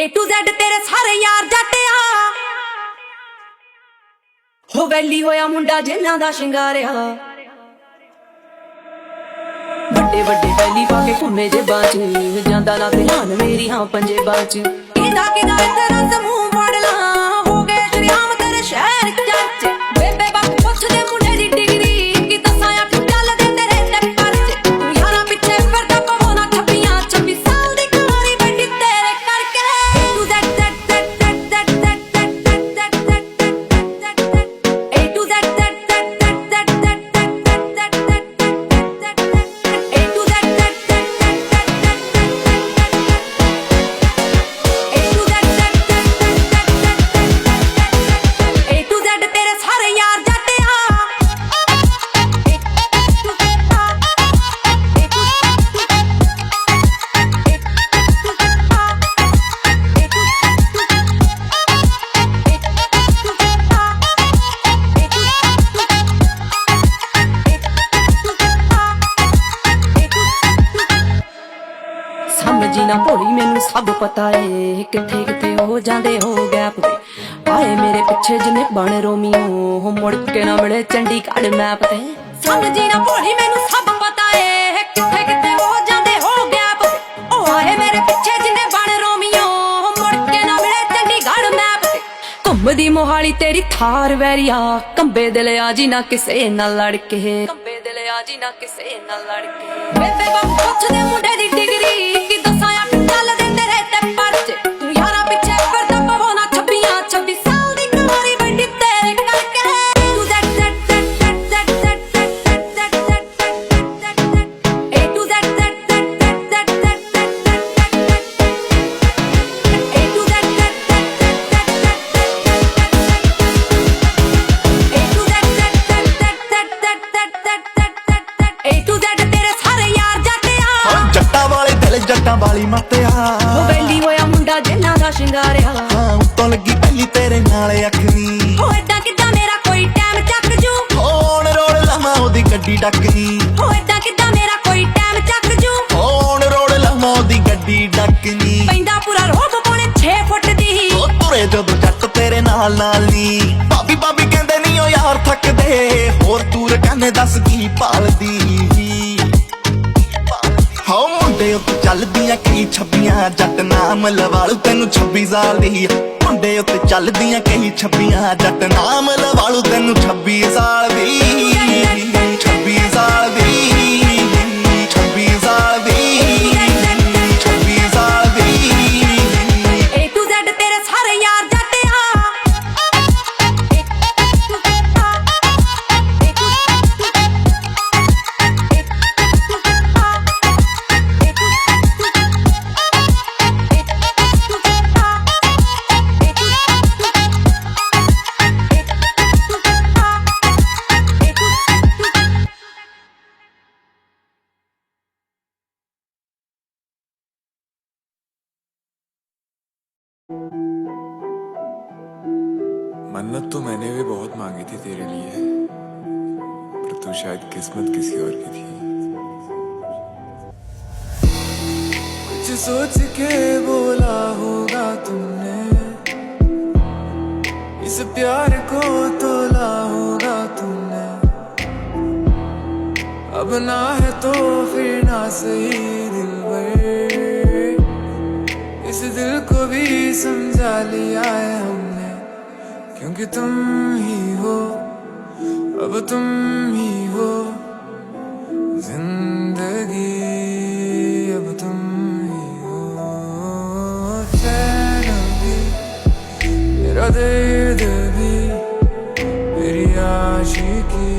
A to Z तेरे सारे यार जट्टिया हो वैली होया मुंडा जिन्ना दा शिंगारिया बड़े बड़े वैली पाके घूमे जेबां च जांदा ना ध्यान मेरी हां पंजेबां च किदा किदा तेरा समूह फड़ ला हो गए शरीआम तेरे शहर चर्च बेबे बापू पुछदे मुंडे दी डिग्री कि दसां अठ चलदे तेरे ते परच तू यारां पिछे फिरदा पवो ना छब्बियां 26 साल दी कहानी बड़ी तेरे करके तू Z A to Z समझी ना भोली मैनू सब पता है किथे किथे हो जांदे हो गैप ते आए मेरे पिछे जिन्ने बन रोमियो मुड़ के ना मिले चंडीगढ़ मैप ते समझी ना भोली मैनू सब पता है किथे किथे हो जांदे हो गैप ते ओ आए मेरे पिछे जिन्ने बन रोमियो मुड़ के ना मिले चंडीगढ़ मैप ते घुमदी मोहाली तेरी थार वैरिया कंबे दिल आजी ना किसे नाल लड़ के कंबे दिल आजी ना किसे नाल लड़ के बेबे बापू पुछदे मुंडे दी डिग्री कि दसां अठ चलदे तेरे ते परच तू यारां पिछे फिरदा पवो ना छब्बियां 26 साल दी कहानी बड़ी तेरे करके तू Z A to Z A to Z तेरे सारे यार जट्टिया जट्टां वाले दिल जट्टां वाली मत्तिया हो वैली होया मुंडा जिन्ना दा शिंगारिया हाँ उत्तों लगी पहली तेरे नाले अखनी हो एदां किदां मेरा कोई टाइम चक जू होण रोड़ लावां ओदी गड्डी डकनी हो एदां किदां मेरा कोई टाइम चक जू होण रोड़ लावां ओदी गड्डी डकनी पैंदा पूरा रोब पौने 6 फुट दी ओ तुरे जदों जट तेरे नाल नाल नी भाभी भाभी कहंदे नी ओ यार थकदे होर तूर कहने दस की पालदी हो मुंडे उत्ते चलदियां कई छब्बियां जट नाम लवालू तैनू 26 साल दी मुंडे उत्ते चलदियां कई छब्बियां जट नाम लवालू तैनू 26 साल दी 26 साल दी 26 साल दी 26 साल दी A to Z तेरे सारे यार जट्टिया मन्नत तो मैंने भी बहुत मांगी थी तेरे लिए, पर तू शायद किस्मत किसी और की थी। कुछ सोच के बोला होगा तुमने, इस प्यार को तोला होगा तुमने। अब ना है तो फिर ना सही दिलबर, इस दिल को भी समझा लिया है हमने। क्योंकि तुम ही हो, अब तुम ही हो जिंदगी, अब तुम ही हो। चैन भी मेरा दर्द भी मेरी आशिकी